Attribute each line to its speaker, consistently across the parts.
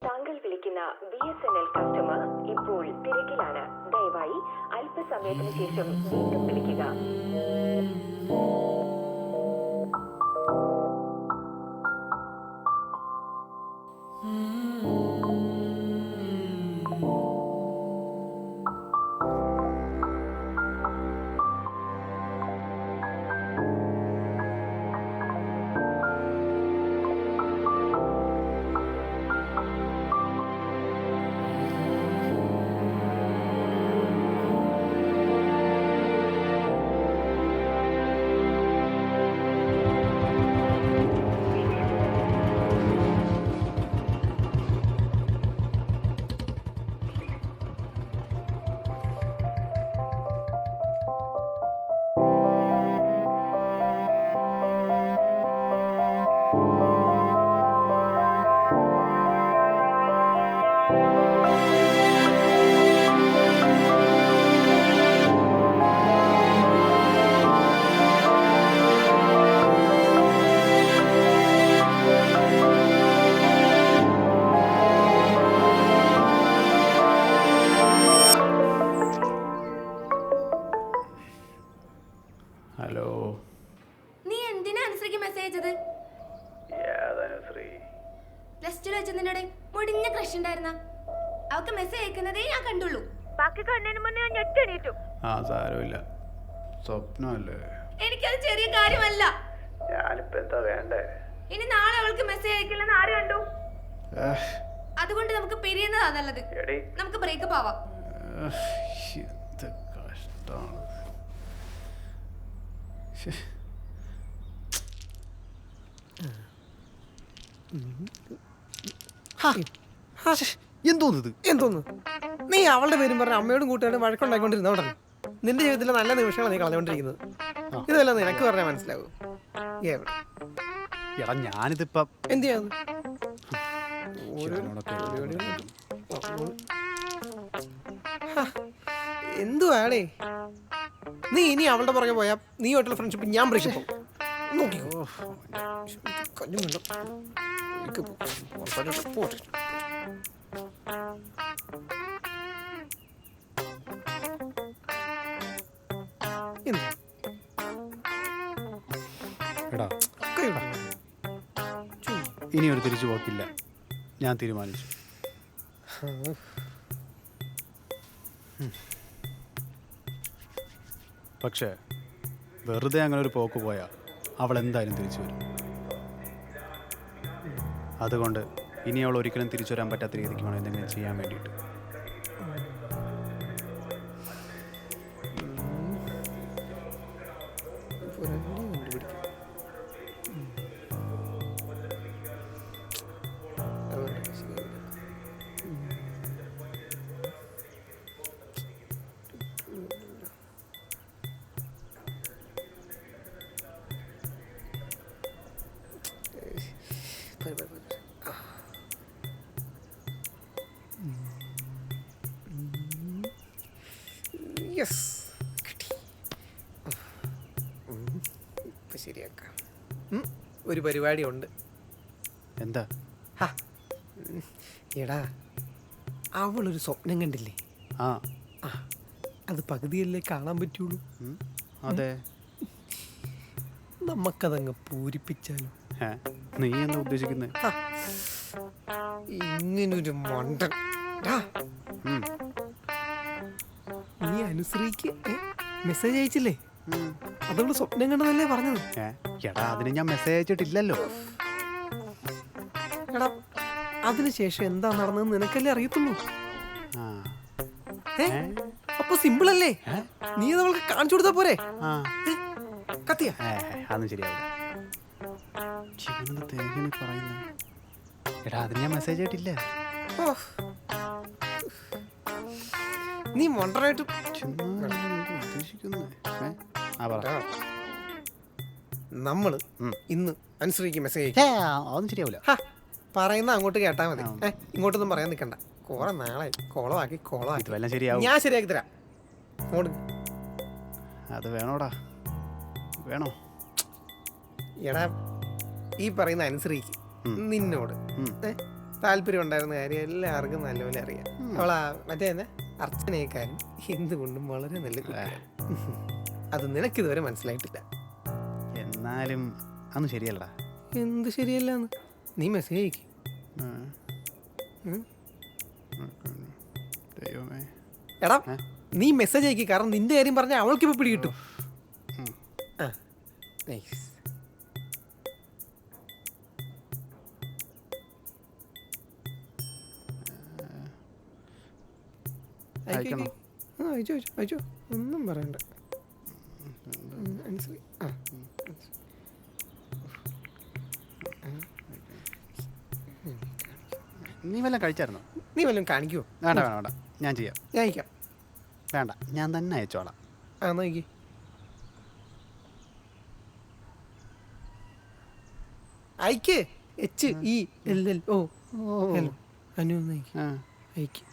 Speaker 1: താങ്കൾ വിളിക്കുന്ന BSNL customer ഇപ്പോൾ തിരക്കിലാണ്. ദയവായി അല്പസമയത്തിന് ശേഷം വീണ്ടും വിളിക്കുക.
Speaker 2: ഹലോ,
Speaker 3: നീ എന്തിനാ അനുശ്രീക്ക് മെസ്സേജ് അയച്ചത്? പ്ലസ് ടു വെച്ച് നിന്നോട് മുടിഞ്ഞ ക്രഷ് ഉണ്ടായിരുന്ന അവക്ക് മെസ്സേജ് അയക്കുന്നതേ ഞാൻ കണ്ടുള്ളൂ. ബാക്കി കണ്ണതിന് മുന്നേ ഞാൻ ഞെട്ടണീറ്റു.
Speaker 2: സാരമില്ല, സ്വപ്നമല്ലേ.
Speaker 3: എനിക്കത് ചെറിയ കാര്യമല്ല.
Speaker 2: ഞാനിപ്പോ എന്താ വേണ്ടേ?
Speaker 3: ഇനി നാളെ അവൾക്ക് മെസ്സേജ് അയക്കില്ലെന്ന് ആര് കണ്ടു? അതുകൊണ്ട് നമുക്ക് പിരിയുന്നതാ നല്ലത്. നമുക്ക് ബ്രേക്കപ്പ് ആവാം.
Speaker 2: എന്ത് കഷ്ടാണ്.
Speaker 4: എന്തോന്ന് നീ അവളുടെ പേരും പറഞ്ഞ അമ്മയോടും കൂട്ടുകാരും വഴക്കുണ്ടായിക്കൊണ്ടിരുന്നോണ്ടല്ലോ. നിന്റെ ജീവിതത്തിലെ നല്ല നിമിഷങ്ങളാണ് നീ കളഞ്ഞുകൊണ്ടിരിക്കുന്നത്. ഇതെല്ലാം നിനക്ക് പറഞ്ഞാൽ മനസ്സിലാവൂ.
Speaker 2: എടാ ഞാനിതിപ്പം
Speaker 4: എന്ത് ചെയ്യാ എന്തുവാടേ നീ ഇനി അവളുടെ പുറകെ പോയാ നീയായിട്ടുള്ള ഫ്രണ്ട്ഷിപ്പ് ഞാൻ ബ്രേക്കപ്പ് നോക്കിയോ.
Speaker 2: എടാ ഇനി ഒരു തിരിച്ചു പോക്കില്ല, ഞാൻ തീരുമാനിച്ചു. പക്ഷേ വെറുതെ അങ്ങനെ ഒരു പോക്ക് പോയാൽ അവൾ എന്തായാലും തിരിച്ചു വരും. അതുകൊണ്ട് ഇനി അവൾ ഒരിക്കലും തിരിച്ചു വരാൻ പറ്റാത്ത രീതിക്ക് വേണം എന്തെങ്കിലും ചെയ്യാൻ വേണ്ടിയിട്ട്.
Speaker 4: ശരിയാക്കാം. ഒരു പരിപാടി ഉണ്ട്.
Speaker 2: എന്താ?
Speaker 4: എടാ അവളൊരു സ്വപ്നം കണ്ടില്ലേ? അത് പകുതിയല്ലേ കാണാൻ പറ്റുള്ളൂ.
Speaker 2: അതെ,
Speaker 4: നമുക്കതങ്ങ് പൂരിപ്പിച്ചാലോ?
Speaker 2: നീ എന്താ ഉദ്ദേശിക്കുന്നത്?
Speaker 4: ഇങ്ങനൊരു മണ്ടൻ നീ അനുശ്രീക്ക് മെസ്സേജ് അയച്ചില്ലേ? അതവള് സ്വപ്നം കണ്ടതല്ലേ പറഞ്ഞത്?
Speaker 2: എടാ അതിന് ഞാൻ മെസ്സേജ് അയച്ചിട്ടില്ലല്ലോ.
Speaker 4: എടാ അതിനുശേഷം എന്താ നടന്നതെന്ന് നിനക്കല്ലേ അറിയത്തുള്ളൂ. അപ്പൊ സിമ്പിൾ അല്ലേ? നീ അവൾക്ക് കാണിച്ചു കൊടുത്താ പോരെ? കത്തിയ
Speaker 2: അതൊന്നും ശരിയാവില്ല. എടാ അതിന് ഞാൻ മെസ്സേജ് ആയിട്ടില്ല.
Speaker 4: നീ മണ്ടറായിട്ട് നമ്മള് ഇന്ന് അനുസരിക്ക് മെസ്സേജ്
Speaker 2: അതൊന്നും ശരിയാവില്ല.
Speaker 4: പറയുന്ന അങ്ങോട്ട് കേട്ടാ മതി. ഇങ്ങോട്ടൊന്നും പറയാൻ നിൽക്കണ്ട. കുറെ നാളായി കോളമാക്കി ഞാൻ ശരിയാക്കി തരാം.
Speaker 2: അത് വേണോടാ, വേണോ?
Speaker 4: എടാ ഈ പറയുന്ന അനുസരിക്ക് നിന്നോട് താല്പര്യം ഉണ്ടായിരുന്ന കാര്യം എല്ലാവർക്കും നല്ലപോലെ അറിയാം. അവളാ മറ്റേ തന്നെ അർച്ചനയെക്കാരും എന്തുകൊണ്ടും വളരെ നല്ല കുട്ടിയാണ്. അത് നിനക്കിതുവരെ മനസ്സിലായിട്ടില്ല.
Speaker 2: എന്നാലും അന്ന് ശരിയല്ലടാ.
Speaker 4: എന്ത് ശരിയല്ലാന്ന്? നീ മെസ്സേജ് അയക്ക്.
Speaker 2: ദൈവമേ.
Speaker 4: എടാ നീ മെസ്സേജ് അയക്കി, കാരണം നിന്റെ കാര്യം പറഞ്ഞാൽ അവൾക്ക് ഇപ്പൊ പിടി കിട്ടും. അയച്ചോ, ഒന്നും പറയണ്ട.
Speaker 2: നീ വല്ലതും കഴിച്ചായിരുന്നോ?
Speaker 4: നീ വല്ലതും കാണിക്കുവോ?
Speaker 2: വേണ്ട വേണ്ട വേണ്ട, ഞാൻ ചെയ്യാം.
Speaker 4: ഞാൻ അയക്കാം.
Speaker 2: വേണ്ട, ഞാൻ തന്നെ അയച്ചോളാം.
Speaker 4: നോക്കി. അയക്ക്. HELLO. ഹലോ അനു, അയക്ക്.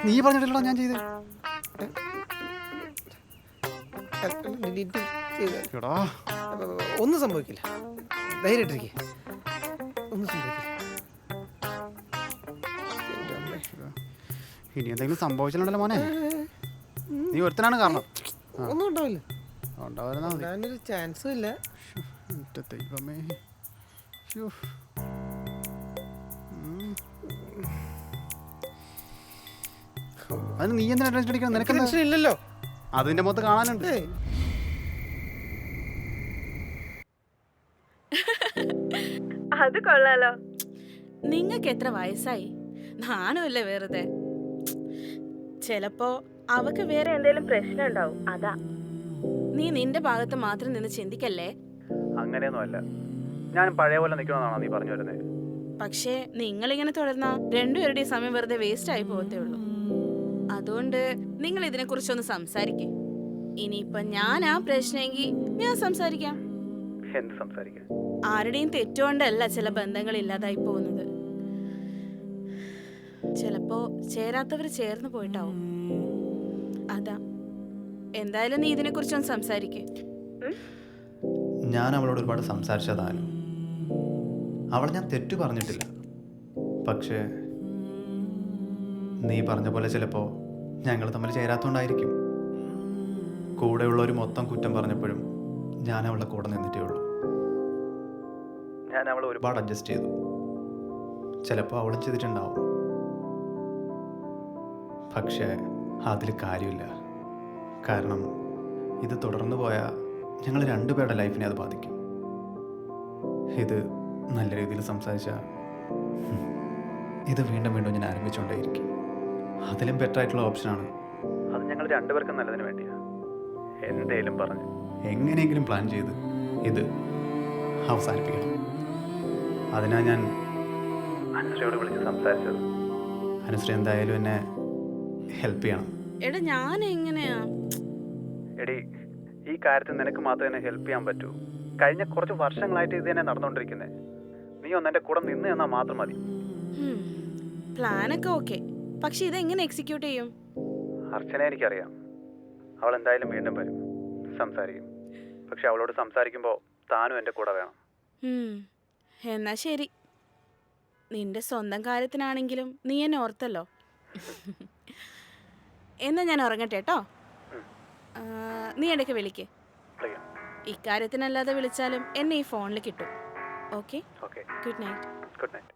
Speaker 2: നീ പറഞ്ഞിട്ടില്ലല്ലോ ഞാൻ ചെയ്ത്.
Speaker 4: ഒന്നും സംഭവിക്കില്ല, ധൈര്യമായിട്ടിരിക്കുക. ഒന്നും സംഭവിക്കില്ല.
Speaker 2: ഇനി എന്തെങ്കിലും സംഭവിച്ചിട്ടുണ്ടല്ലോ മോനെ, നീ ഒരുത്തനാണ് കാരണം.
Speaker 4: ഒന്നും ഉണ്ടാവില്ല,
Speaker 2: ഉണ്ടാവുന്ന
Speaker 4: ഞാനൊരു ചാൻസും ഇല്ല.
Speaker 2: ദൈവമേ. അത് നീ എന്തിനാ ടെൻഷൻ അടിക്കണം? നിനക്ക്
Speaker 4: ടെൻഷൻ ഇല്ലല്ലോ.
Speaker 2: അതിന്റെ മൊത്തം കാണാനുണ്ട്.
Speaker 3: അത് കൊള്ളാലോ.
Speaker 5: നിങ്ങൾക്ക് എത്ര വയസ്സായി? നാണമില്ലേ വെറുതെ? ചിലപ്പോ അവക്ക് വേറെ എന്തെങ്കിലും പ്രശ്നം ഉണ്ടാവും, അതാ. നീ നിന്റെ ഭാഗത്ത് മാത്രം നിന്ന് ചിന്തിക്കല്ലേ.
Speaker 2: അങ്ങനെയൊന്നും അല്ല, ഞാൻ പഴയ പോലെ നിൽക്കണമെന്നാണോ നീ പറഞ്ഞു വരുന്നത്?
Speaker 5: പക്ഷേ നിങ്ങളിങ്ങനെ തുടർന്ന രണ്ടുപേരുടെയും സമയം വെറുതെ വേസ്റ്റ് ആയി പോകത്തേ ഉള്ളൂ. അതുകൊണ്ട് നിങ്ങൾ ഇതിനെ കുറിച്ചൊന്ന് സംസാരിക്കേ. ഇനിയിപ്പൊ ഞാൻ ആ പ്രശ്നമെങ്കിൽ ഞാൻ സംസാരിക്കാം.
Speaker 2: എന്ത് സംസാരിക്കാൻ?
Speaker 5: ആരുടെയും തെറ്റുകൊണ്ടല്ല ചില ബന്ധങ്ങൾ ഇല്ലാതായി പോകുന്നത്. ചിലപ്പോ ചേരാത്തവർ ചേർന്ന് പോയിട്ടാവും, അതാ. എന്തായാലും നീ ഇതിനെ കുറിച്ചൊന്ന് സംസാരിക്കേ.
Speaker 6: ഞാൻ അവളോട് ഒരുപാട് സംസാരിച്ചതാനും അവളെ ഞാൻ തെറ്റു പറഞ്ഞിട്ടില്ല. പക്ഷേ നീ പറഞ്ഞ പോലെ ചിലപ്പോൾ ഞങ്ങൾ തമ്മിൽ ചേരാത്തോണ്ടായിരിക്കും. കൂടെയുള്ളവർ മൊത്തം കുറ്റം പറഞ്ഞപ്പോഴും ഞാൻ അവളുടെ കൂടെ നിന്നിട്ടേ ഉള്ളൂ. ഞാൻ അവളെ ഒരുപാട് അഡ്ജസ്റ്റ് ചെയ്തു. ചിലപ്പോൾ അവളും ചെയ്തിട്ടുണ്ടാവും, പക്ഷേ അതിൽ കാര്യമില്ല. കാരണം ഇത് തുടർന്നു പോയാൽ ഞങ്ങൾ രണ്ടുപേരുടെ ലൈഫിനെ അത് ബാധിക്കും. ഇത് നല്ല രീതിയിൽ സംസാരിച്ചാൽ ഇത് വീണ്ടും വീണ്ടും ഞാൻ ആരംഭിച്ചുകൊണ്ടേയിരിക്കും. അതിലും ബെറ്ററായിട്ടുള്ള ഓപ്ഷനാണ്. അത് ഞങ്ങൾ രണ്ടുപേർക്കും നല്ലതിന് വേണ്ടിയാണ്. എന്തേലും പറഞ്ഞ് എങ്ങനെയെങ്കിലും പ്ലാൻ ചെയ്ത് ഇത് അവസാനിപ്പിക്കണം. അതിനാണ് ഞാൻ അനുശ്രീയോട് വിളിച്ച് സംസാരിച്ചത്. അനുശ്രീ എന്തായാലും എന്നെ ഹെൽപ്പ് ചെയ്യണം.
Speaker 5: എടാ ഞാൻ എങ്ങനെയാ?
Speaker 2: എടി, ഈ കാര്യത്തിൽ നിനക്ക് മാത്രമേ എന്നെ ഹെൽപ്പ് ചെയ്യാൻ പറ്റൂ. കഴിഞ്ഞ കുറച്ച് വർഷങ്ങളായിട്ട് ഇത് തന്നെ നടന്നുകൊണ്ടിരിക്കുന്നത്. നീ ഒന്ന് എൻ്റെ കൂടെ നിന്ന് എന്നാൽ മാത്രം മതി.
Speaker 5: പ്ലാനൊക്കെ ഓക്കെ, പക്ഷെ ഇതെങ്ങനെ എക്സിക്യൂട്ട് ചെയ്യും?
Speaker 2: അർച്ചന എനിക്കറിയാം, അവൾ എന്തായാലും വീണ്ടും വരും, സംസാരിക്കും. പക്ഷെ അവളോട് സംസാരിക്കുമ്പോൾ താനും എൻ്റെ കൂടെ വേണം.
Speaker 5: എന്നാ ശരി, നിന്റെ സ്വന്തം കാര്യത്തിനാണെങ്കിലും നീ എന്നെ ഓർത്തല്ലോ. എന്നാ ഞാൻ ഉറങ്ങട്ടെ കേട്ടോ. നീ ഇടയ്ക്ക് വിളിക്കേ. ഇക്കാര്യത്തിനല്ലാതെ വിളിച്ചാലും എന്നെ ഈ ഫോണിൽ കിട്ടും. Okay, good night.
Speaker 2: Good night.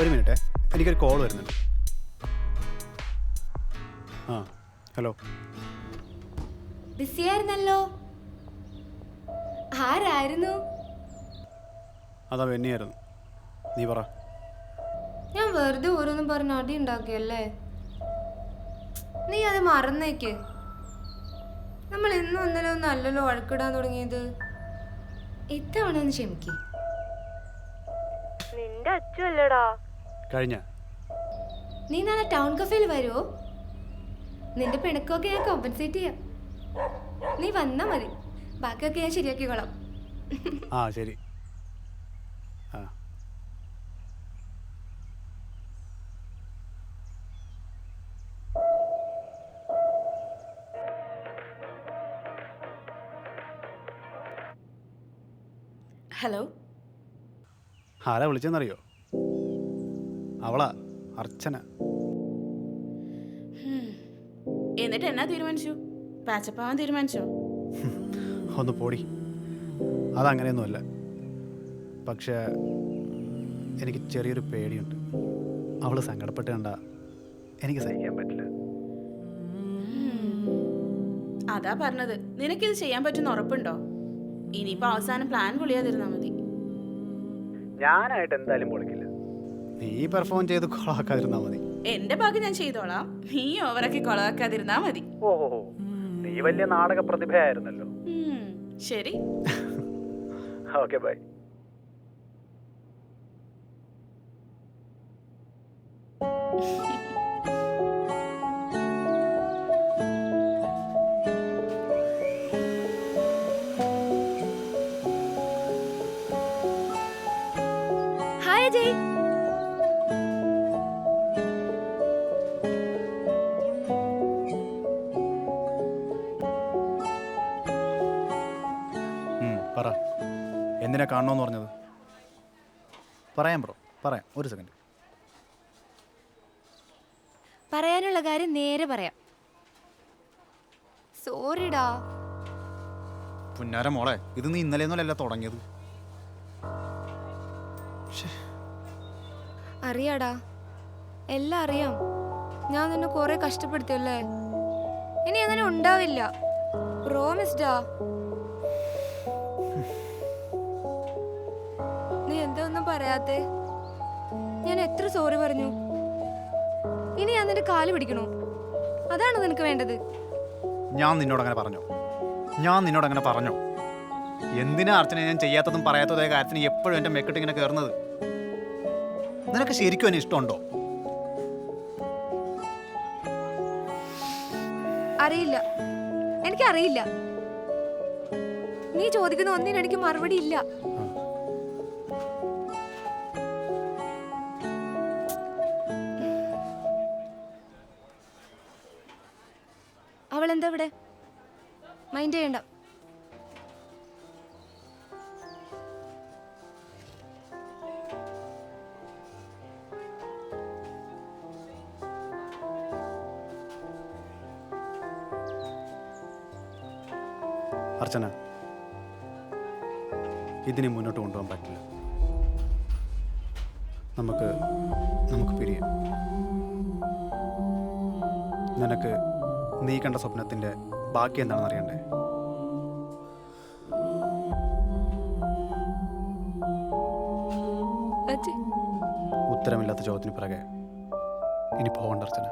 Speaker 2: ഒരു മിനിറ്റ്, എനിക്കൊരു കോൾ വരുന്നുണ്ട്.
Speaker 3: ബിസി ആയിരുന്നല്ലോ. ആരായിരുന്നു?
Speaker 2: അതാ വെന്നിയായിരുന്നു. നീ പറ.
Speaker 3: ഞാൻ വെറുതെ ഓരോന്നും പറഞ്ഞ് അടി ഉണ്ടാക്കിയല്ലേ? നീ അത് മറന്നേക്ക്. നമ്മൾ ഇന്നും ഒന്നല്ലോ നല്ലല്ലോ വഴക്കിടാൻ തുടങ്ങിയത്. ഇത്തവണ ഒന്ന് ക്ഷമിക്ക്. നിന്റെ അച്ഛല്ലടാ.
Speaker 2: കഴിഞ്ഞ
Speaker 3: നീ നാളെ ടൗൺ കഫേയിൽ വരുമോ? നിന്റെ പിണക്കൊക്കെ ഞാൻ കോമ്പൻസേറ്റ് ചെയ്യാം. നീ വന്നാ മതി, ബാക്കിയൊക്കെ ഞാൻ ശരിയാക്കിക്കോളാം.
Speaker 2: ആ ശരി. ആ
Speaker 5: ഹലോ.
Speaker 2: ആരാ വിളിച്ചെന്നറിയോ? അവളാ, അർച്ചന.
Speaker 5: എന്നിട്ട് എന്നാ തീരുമാനിച്ചു? പാച്ചപ്പാവാൻ തീരുമാനിച്ചോ?
Speaker 2: ഒന്ന് പോടി. അതങ്ങനെയൊന്നുമല്ല. പക്ഷേ എനിക്ക് ചെറിയൊരു പേടിയുണ്ട്. അവൾ സങ്കടപ്പെട്ട് കണ്ട എനിക്ക് സഹിക്കാൻ പറ്റില്ല.
Speaker 5: അതാ പറഞ്ഞത്, നിനക്കിത് ചെയ്യാൻ പറ്റുന്ന ഉറപ്പുണ്ടോ? ഇനിയിപ്പോ അവസാനം പ്ലാൻ പൊളിയാതിരുന്നാ മതി.
Speaker 2: ഞാനായിട്ട് എന്തായാലും പൊളിക്കില്ല. നീ പെർഫോം ചെയ്ത് കൊളാക്കാതിരുന്നാ മതി.
Speaker 5: എന്റെ ഭാഗം ഞാൻ ചെയ്തോളാം, നീ ഓവറാക്കി കൊളവാക്കാതിരുന്നാ മതി.
Speaker 2: ഓഹോ, നീ വലിയ നാടക പ്രതിഭയായിരുന്നല്ലോ.
Speaker 5: ശരി.
Speaker 2: Okay, bye.
Speaker 3: ഹായ് അജയ്.
Speaker 2: പറ, എന്തിനാ കാണണമെന്ന് പറഞ്ഞത്? പറയാം ബ്രോ, പറയാം. ഒരു സെക്കൻഡ്.
Speaker 3: പറയാനുള്ള കാര്യം നേരെ പറയാം. സോറിടാ.
Speaker 2: പുന്നാര മോളെ, ഇത് നീ ഇന്നലെയൊന്നുമല്ല തുടങ്ങിയത്.
Speaker 3: അറിയാടാ, എല്ലാം അറിയാം. ഞാൻ നിന്നെ കുറെ കഷ്ടപ്പെടുത്തിയല്ലേ. ഇനി അങ്ങനെ ഉണ്ടാവില്ല. പ്രോമിസ്ഡാ. നീ എന്താ ഒന്നും പറയാത്തെ? ഞാൻ എത്ര സോറി പറഞ്ഞു. ഇനി ഞാൻ നിന്റെ കാല് പിടിക്കണോ? അതാണോ നിനക്ക് വേണ്ടത്?
Speaker 2: ഞാൻ നിന്നോടങ്ങനെ പറഞ്ഞോ? എന്തിനാ അർച്ചന ഞാൻ ചെയ്യാത്തതും പറയാത്തതായ കാര്യത്തിന് എപ്പോഴും എൻ്റെ മെക്കിട്ട് ഇങ്ങനെ കയറുന്നത്? നിനക്ക് ശരിക്കും എന്നെ ഇഷ്ടമുണ്ടോ?
Speaker 3: അറിയില്ല, എനിക്കറിയില്ല. നീ ചോദിക്കുന്ന ഒന്നിനും എനിക്ക് മറുപടി ഇല്ല. അവളെന്താ ഇവിടെ? മൈൻഡ് ചെയ്യണ്ട.
Speaker 2: അർച്ചന, ഇതിനെ മുന്നോട്ട് കൊണ്ടുപോകാൻ പറ്റില്ല. നമുക്ക് പിരിയാം. നിനക്ക് നീ കണ്ട സ്വപ്നത്തിൻ്റെ ബാക്കി എന്താണെന്ന് അറിയണ്ടേ? ഉത്തരമില്ലാത്ത ചോദ്യത്തിന് പിറകെ ഇനി പോകണ്ട അർച്ചന.